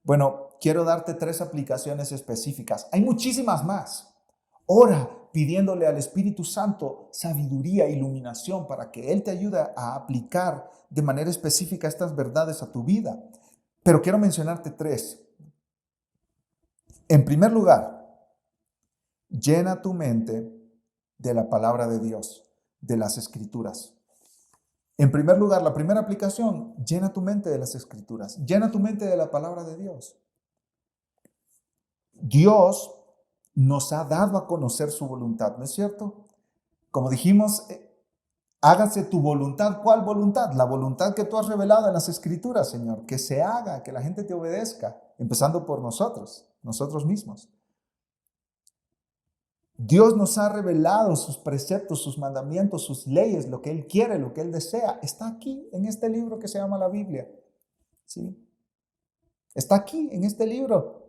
Bueno, quiero darte 3 aplicaciones específicas. Hay muchísimas más. Ora pidiéndole al Espíritu Santo sabiduría e iluminación para que Él te ayude a aplicar de manera específica estas verdades a tu vida. Pero quiero mencionarte 3. En primer lugar, llena tu mente de la palabra de Dios, de las Escrituras. En primer lugar, la primera aplicación, llena tu mente de las Escrituras, llena tu mente de la palabra de Dios. Dios nos ha dado a conocer su voluntad, ¿no es cierto? Como dijimos, hágase tu voluntad. ¿Cuál voluntad? La voluntad que tú has revelado en las Escrituras, Señor, que se haga, que la gente te obedezca, empezando por nosotros mismos. Dios nos ha revelado sus preceptos, sus mandamientos, sus leyes, lo que Él quiere, lo que Él desea. Está aquí en este libro que se llama la Biblia. ¿Sí? Está aquí en este libro.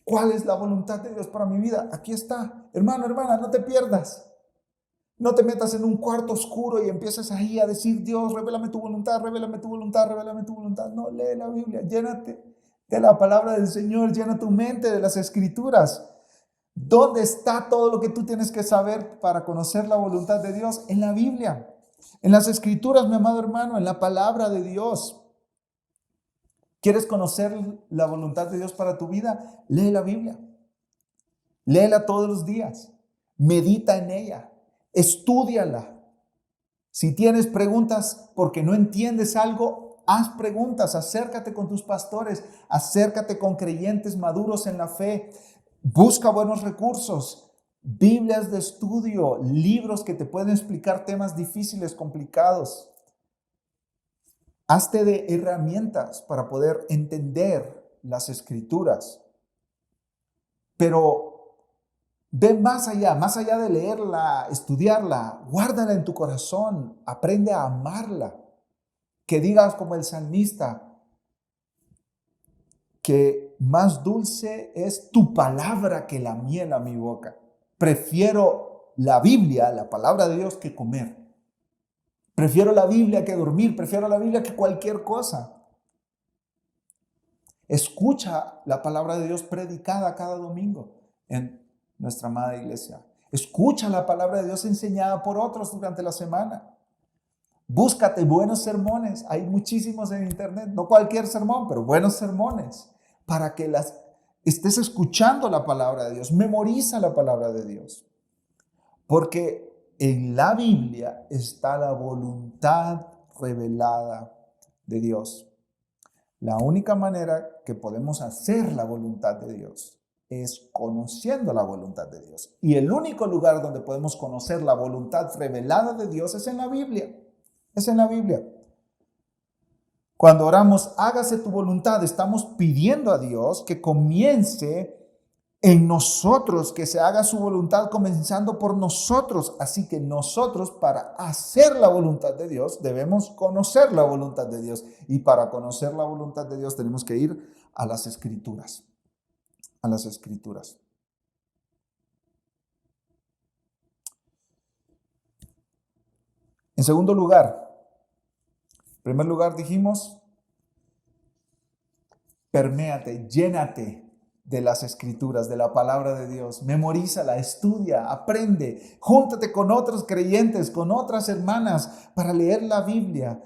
¿Cuál es la voluntad de Dios para mi vida? Aquí está. Hermano, hermana, no te pierdas. No te metas en un cuarto oscuro y empieces ahí a decir, Dios, revélame tu voluntad, revélame tu voluntad, revélame tu voluntad. No, lee la Biblia, llénate de la palabra del Señor, llena tu mente de las Escrituras. ¿Dónde está todo lo que tú tienes que saber para conocer la voluntad de Dios? En la Biblia, en las Escrituras, mi amado hermano, en la palabra de Dios. ¿Quieres conocer la voluntad de Dios para tu vida? Lee la Biblia. Léela todos los días. Medita en ella. Estúdiala. Si tienes preguntas porque no entiendes algo, haz preguntas. Acércate con tus pastores. Acércate con creyentes maduros en la fe. Busca buenos recursos. Biblias de estudio. Libros que te pueden explicar temas difíciles, complicados. Hazte de herramientas para poder entender las Escrituras. Pero ve más allá de leerla, estudiarla, guárdala en tu corazón, aprende a amarla. Que digas como el salmista, que más dulce es tu palabra que la miel a mi boca. Prefiero la Biblia, la palabra de Dios, que comer. Prefiero la Biblia que dormir, prefiero la Biblia que cualquier cosa. Escucha la palabra de Dios predicada cada domingo en nuestra amada iglesia. Escucha la palabra de Dios enseñada por otros durante la semana. Búscate buenos sermones. Hay muchísimos en internet, no cualquier sermón, pero buenos sermones, para que estés escuchando la palabra de Dios. Memoriza la palabra de Dios. Porque en la Biblia está la voluntad revelada de Dios. La única manera que podemos hacer la voluntad de Dios es conociendo la voluntad de Dios. Y el único lugar donde podemos conocer la voluntad revelada de Dios es en la Biblia. Es en la Biblia. Cuando oramos, hágase tu voluntad, estamos pidiendo a Dios que comience en nosotros, que se haga su voluntad comenzando por nosotros. Así que nosotros, para hacer la voluntad de Dios, debemos conocer la voluntad de Dios. Y para conocer la voluntad de Dios tenemos que ir a las Escrituras. A las Escrituras. En segundo lugar, en primer lugar dijimos, perméate, llénate de las Escrituras, de la palabra de Dios. Memorízala, estudia, aprende, júntate con otros creyentes, con otras hermanas para leer la Biblia,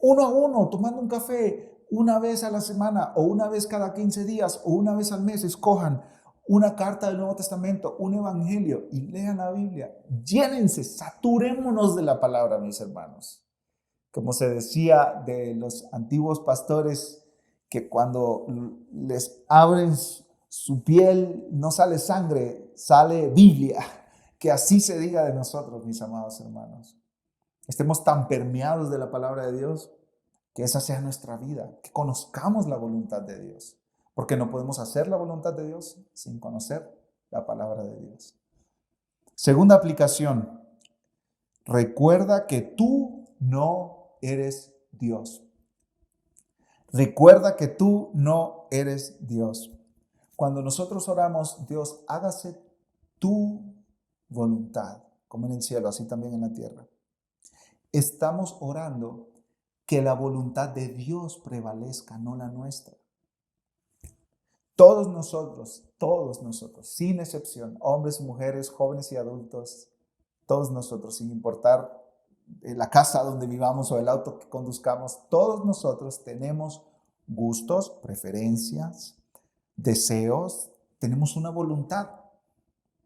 uno a uno, tomando un café una vez a la semana o una vez cada 15 días o una vez al mes. Escojan una carta del Nuevo Testamento, un evangelio y lean la Biblia. Llénense, saturémonos de la palabra, mis hermanos. Como se decía de los antiguos pastores, que cuando les abren su piel no sale sangre, sale Biblia. Que así se diga de nosotros, mis amados hermanos. Estemos tan permeados de la palabra de Dios que esa sea nuestra vida, que conozcamos la voluntad de Dios. Porque no podemos hacer la voluntad de Dios sin conocer la palabra de Dios. Segunda aplicación. Recuerda que tú no eres Dios. Recuerda que tú no eres Dios. Cuando nosotros oramos, Dios, hágase tu voluntad, como en el cielo, así también en la tierra. Estamos orando que la voluntad de Dios prevalezca, no la nuestra. Todos nosotros, sin excepción, hombres y mujeres, jóvenes y adultos, todos nosotros, sin importar la casa donde vivamos o el auto que conduzcamos, todos nosotros tenemos gustos, preferencias, deseos, tenemos una voluntad,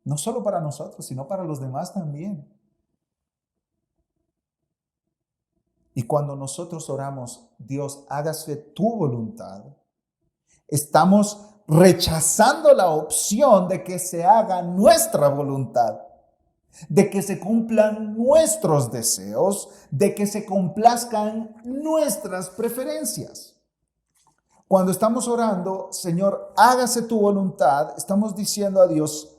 no solo para nosotros, sino para los demás también. Y cuando nosotros oramos, Dios, hágase tu voluntad, estamos rechazando la opción de que se haga nuestra voluntad, de que se cumplan nuestros deseos, de que se complazcan nuestras preferencias. Cuando estamos orando, Señor, hágase tu voluntad, estamos diciendo a Dios,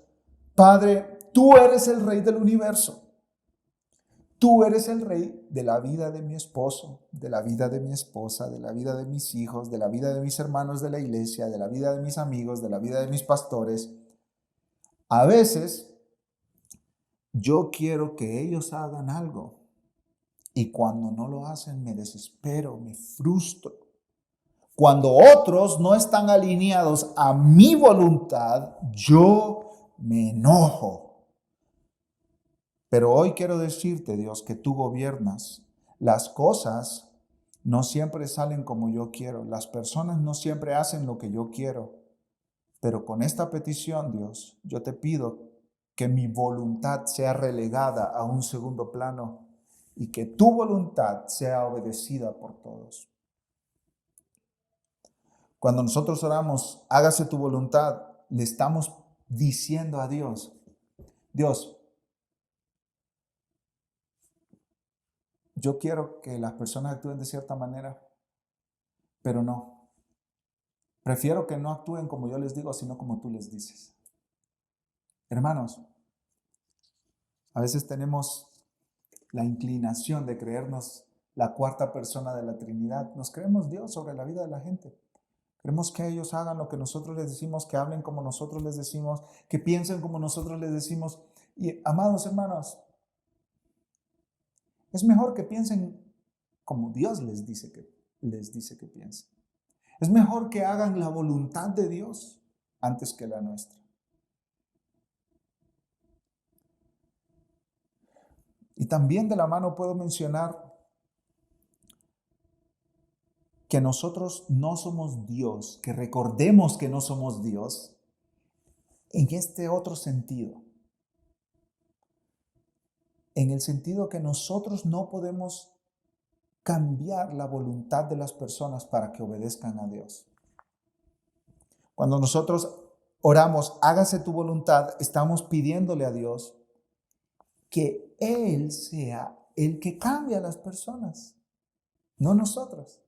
Padre, tú eres el Rey del universo. Tú eres el Rey de la vida de mi esposo, de la vida de mi esposa, de la vida de mis hijos, de la vida de mis hermanos de la iglesia, de la vida de mis amigos, de la vida de mis pastores. A veces yo quiero que ellos hagan algo y cuando no lo hacen me desespero, me frustro. Cuando otros no están alineados a mi voluntad, yo me enojo. Pero hoy quiero decirte, Dios, que tú gobiernas. Las cosas no siempre salen como yo quiero. Las personas no siempre hacen lo que yo quiero. Pero con esta petición, Dios, yo te pido que mi voluntad sea relegada a un segundo plano y que tu voluntad sea obedecida por todos. Cuando nosotros oramos, hágase tu voluntad, le estamos diciendo a Dios, Dios, yo quiero que las personas actúen de cierta manera, pero no. Prefiero que no actúen como yo les digo, sino como tú les dices. Hermanos, a veces tenemos la inclinación de creernos la cuarta persona de la Trinidad. Nos creemos Dios sobre la vida de la gente. Queremos que ellos hagan lo que nosotros les decimos, que hablen como nosotros les decimos, que piensen como nosotros les decimos. Y, amados hermanos, es mejor que piensen como Dios les dice que piensen. Es mejor que hagan la voluntad de Dios antes que la nuestra. Y también de la mano puedo mencionar que nosotros no somos Dios, que recordemos que no somos Dios en este otro sentido. En el sentido que nosotros no podemos cambiar la voluntad de las personas para que obedezcan a Dios. Cuando nosotros oramos, hágase tu voluntad, estamos pidiéndole a Dios que Él sea el que cambie a las personas, no nosotros.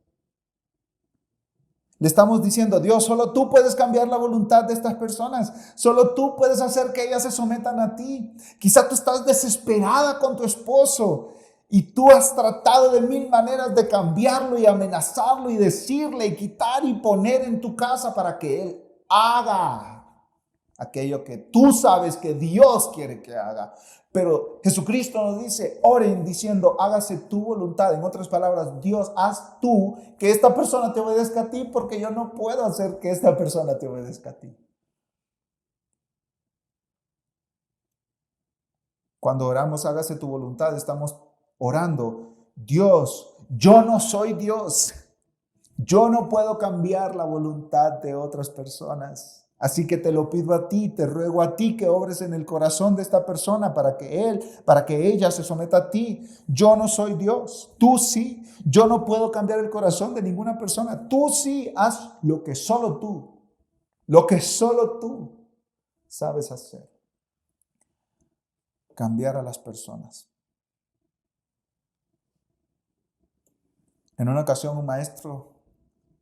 Le estamos diciendo, Dios, solo tú puedes cambiar la voluntad de estas personas. Solo tú puedes hacer que ellas se sometan a ti. Quizá tú estás desesperada con tu esposo y tú has tratado de mil maneras de cambiarlo y amenazarlo y decirle y quitar y poner en tu casa para que él haga aquello que tú sabes que Dios quiere que haga. Pero Jesucristo nos dice, oren diciendo, hágase tu voluntad. En otras palabras, Dios, haz tú que esta persona te obedezca a ti porque yo no puedo hacer que esta persona te obedezca a ti. Cuando oramos, hágase tu voluntad, estamos orando, Dios, yo no soy Dios. Yo no puedo cambiar la voluntad de otras personas. Así que te lo pido a ti, te ruego a ti que obres en el corazón de esta persona para que ella se someta a ti. Yo no soy Dios, tú sí. Yo no puedo cambiar el corazón de ninguna persona. Tú sí, haz lo que solo tú sabes hacer. Cambiar a las personas. En una ocasión un maestro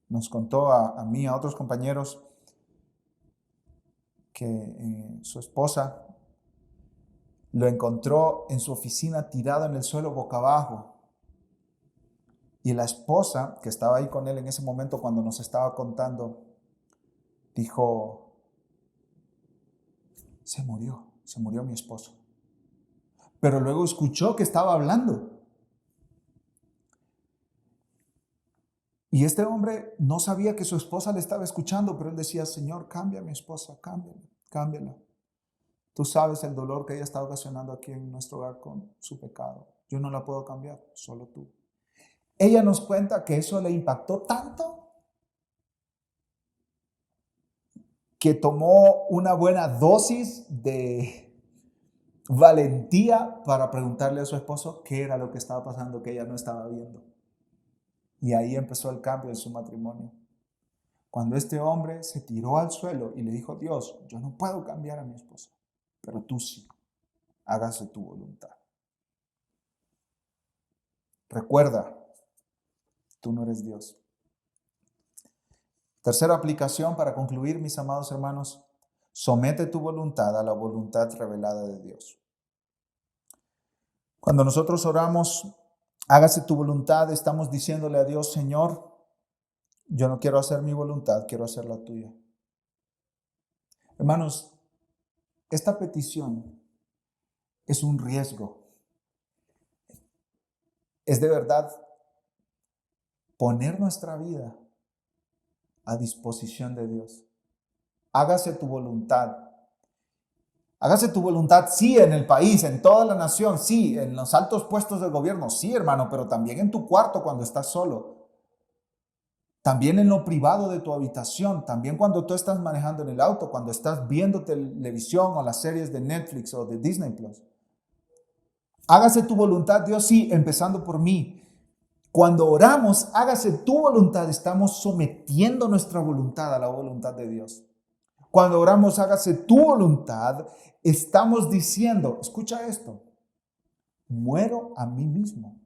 nos contó a mí y a otros compañeros que su esposa lo encontró en su oficina tirado en el suelo boca abajo. Y la esposa, que estaba ahí con él en ese momento cuando nos estaba contando, dijo, se murió mi esposo. Pero luego escuchó que estaba hablando. Y este hombre no sabía que su esposa le estaba escuchando, pero él decía, Señor, cambia a mi esposa, cámbiala. Tú sabes el dolor que ella está ocasionando aquí en nuestro hogar con su pecado. Yo no la puedo cambiar, solo tú. Ella nos cuenta que eso le impactó tanto que tomó una buena dosis de valentía para preguntarle a su esposo qué era lo que estaba pasando, que ella no estaba viendo. Y ahí empezó el cambio en su matrimonio. Cuando este hombre se tiró al suelo y le dijo, Dios, yo no puedo cambiar a mi esposa, pero tú sí, hágase tu voluntad. Recuerda, tú no eres Dios. Tercera aplicación para concluir, mis amados hermanos, somete tu voluntad a la voluntad revelada de Dios. Cuando nosotros oramos, hágase tu voluntad, estamos diciéndole a Dios, Señor, yo no quiero hacer mi voluntad, quiero hacer la tuya. Hermanos, esta petición es un riesgo. Es de verdad poner nuestra vida a disposición de Dios. Hágase tu voluntad. Hágase tu voluntad, sí, en el país, en toda la nación, sí, en los altos puestos del gobierno, sí, hermano, pero también en tu cuarto cuando estás solo. También en lo privado de tu habitación, también cuando tú estás manejando en el auto, cuando estás viendo televisión o las series de Netflix o de Disney Plus. Hágase tu voluntad, Dios, sí, empezando por mí. Cuando oramos, hágase tu voluntad, estamos sometiendo nuestra voluntad a la voluntad de Dios. Cuando oramos, hágase tu voluntad, estamos diciendo, escucha esto, muero a mí mismo.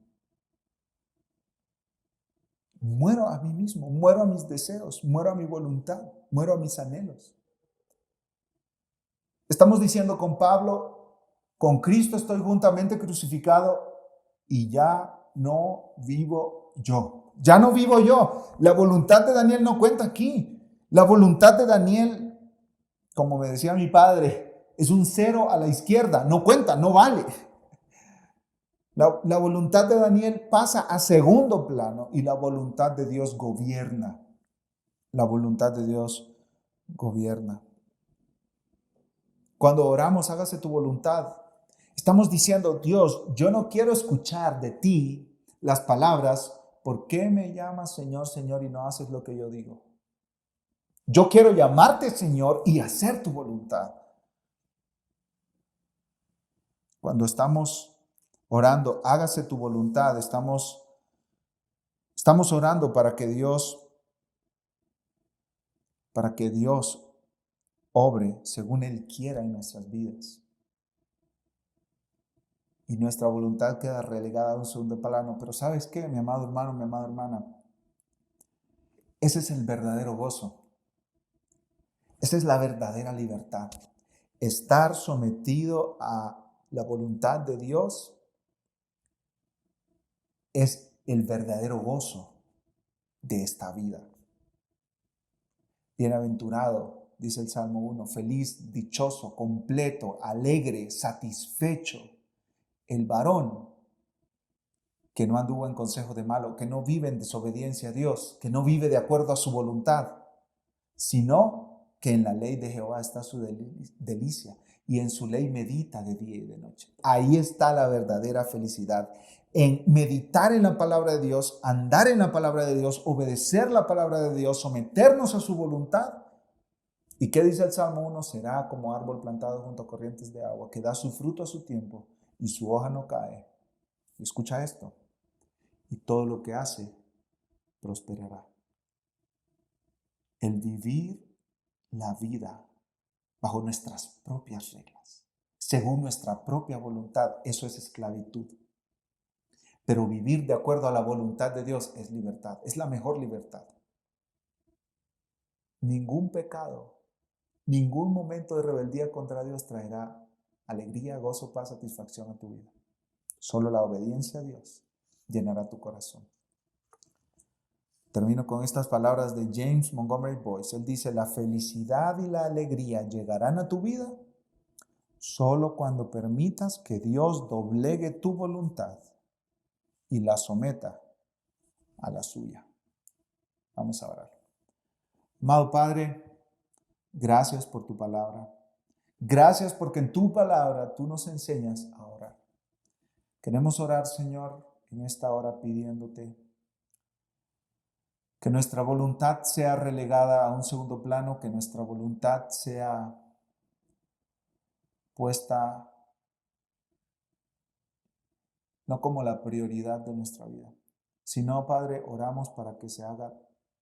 Muero a mí mismo, muero a mis deseos, muero a mi voluntad, muero a mis anhelos. Estamos diciendo con Pablo, con Cristo estoy juntamente crucificado y ya no vivo yo. Ya no vivo yo. La voluntad de Daniel no cuenta aquí. La voluntad de Daniel, como me decía mi padre, es un 0 a la izquierda. No cuenta, no vale. La voluntad de Daniel pasa a segundo plano y la voluntad de Dios gobierna. La voluntad de Dios gobierna. Cuando oramos, hágase tu voluntad. Estamos diciendo, Dios, yo no quiero escuchar de ti las palabras, ¿por qué me llamas Señor, Señor y no haces lo que yo digo? Yo quiero llamarte Señor y hacer tu voluntad. Cuando estamos orando, hágase tu voluntad, estamos orando para que Dios obre según Él quiera en nuestras vidas. Y nuestra voluntad queda relegada a un segundo plano. Pero ¿sabes qué, mi amado hermano, mi amada hermana? Ese es el verdadero gozo. Esa es la verdadera libertad. Estar sometido a la voluntad de Dios es el verdadero gozo de esta vida. Bienaventurado, dice el Salmo 1, feliz, dichoso, completo, alegre, satisfecho, el varón que no anduvo en consejo de malo, que no vive en desobediencia a Dios, que no vive de acuerdo a su voluntad, sino que en la ley de Jehová está su delicia, y en su ley medita de día y de noche. Ahí está la verdadera felicidad, en meditar en la palabra de Dios, andar en la palabra de Dios, obedecer la palabra de Dios, someternos a su voluntad. ¿Y qué dice el Salmo 1? Será como árbol plantado junto a corrientes de agua, que da su fruto a su tiempo y su hoja no cae. Y escucha esto, y todo lo que hace prosperará. El vivir la vida bajo nuestras propias reglas, según nuestra propia voluntad, eso es esclavitud. Pero vivir de acuerdo a la voluntad de Dios es libertad, es la mejor libertad. Ningún pecado, ningún momento de rebeldía contra Dios traerá alegría, gozo, paz, satisfacción a tu vida. Solo la obediencia a Dios llenará tu corazón. Termino con estas palabras de James Montgomery Boyce. Él dice, la felicidad y la alegría llegarán a tu vida solo cuando permitas que Dios doblegue tu voluntad y la someta a la suya. Vamos a orar. Amado Padre, gracias por tu palabra. Gracias porque en tu palabra tú nos enseñas a orar. Queremos orar, Señor, en esta hora pidiéndote que nuestra voluntad sea relegada a un segundo plano, que nuestra voluntad sea puesta no como la prioridad de nuestra vida, sino, Padre, oramos para que se haga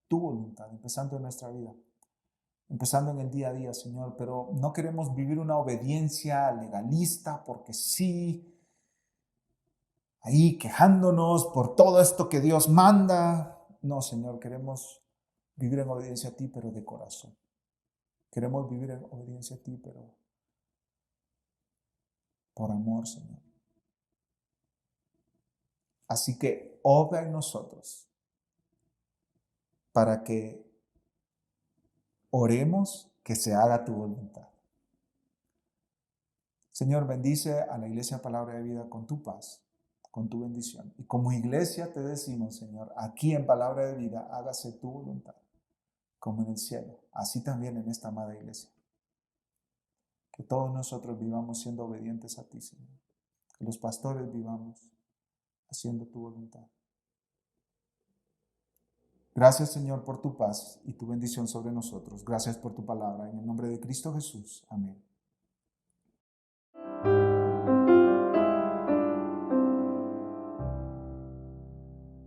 tu voluntad, empezando en nuestra vida, empezando en el día a día, Señor, pero no queremos vivir una obediencia legalista porque sí, ahí quejándonos por todo esto que Dios manda. No, Señor, queremos vivir en obediencia a ti, pero de corazón. Queremos vivir en obediencia a ti, pero por amor, Señor. Así que obra en nosotros para que oremos que se haga tu voluntad. Señor, bendice a la Iglesia Palabra de Vida con tu paz, con tu bendición. Y como iglesia te decimos, Señor, aquí en Palabra de Vida, hágase tu voluntad, como en el cielo, así también en esta amada iglesia. Que todos nosotros vivamos siendo obedientes a ti, Señor. Que los pastores vivamos haciendo tu voluntad. Gracias, Señor, por tu paz y tu bendición sobre nosotros. Gracias por tu palabra. En el nombre de Cristo Jesús. Amén.